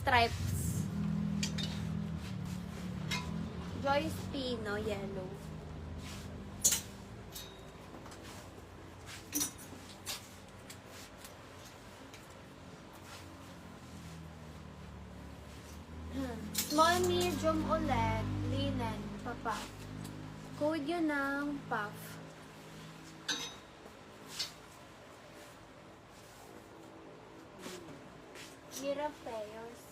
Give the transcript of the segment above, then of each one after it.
stripes. Joyce Pino, yellow. Small, medium ulit, linen, papa. Code yun ng puff. Mirafeos.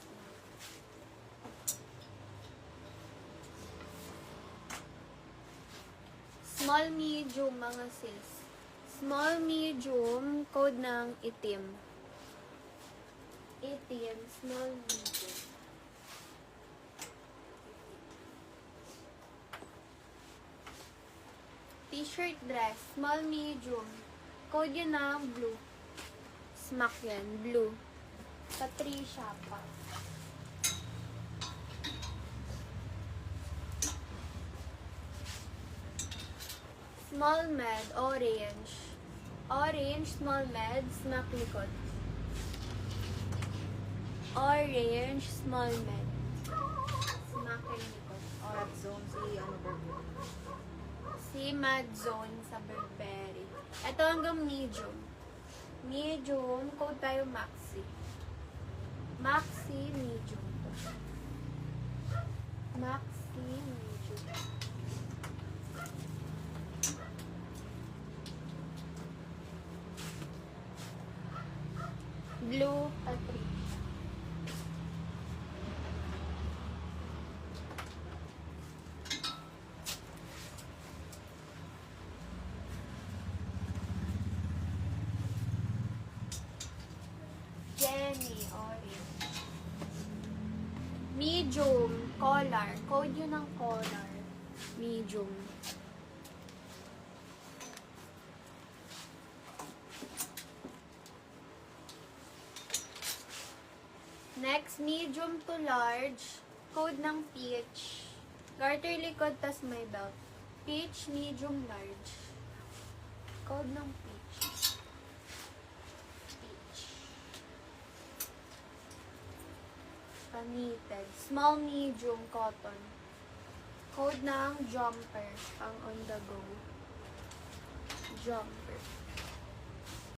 Small, medium, mga sis. Small, medium, code ng itim. Itim, small, medium. T-shirt dress, small, medium. Code yun ng blue. Smack yan, blue. Patricia pa. Small med, orange. Orange, small med, smack likod. Orange, small med. Smack likod. Red zone si ano Burberry. Si Mad Zone sa Burberry. Ito hanggang medium. Medium, code tayo maxi. Maxi, medium. Maxi, medium. Blue, Patricia. Jenny, orange. Medium, collar. Code yun ng collar. Medium. Next, medium to large. Code ng peach. Garter likod, tas may belt. Peach, medium, large. Code ng peach. Peach. Knitted. Small, medium, cotton. Code ng jumper. Pang on the go. Jump.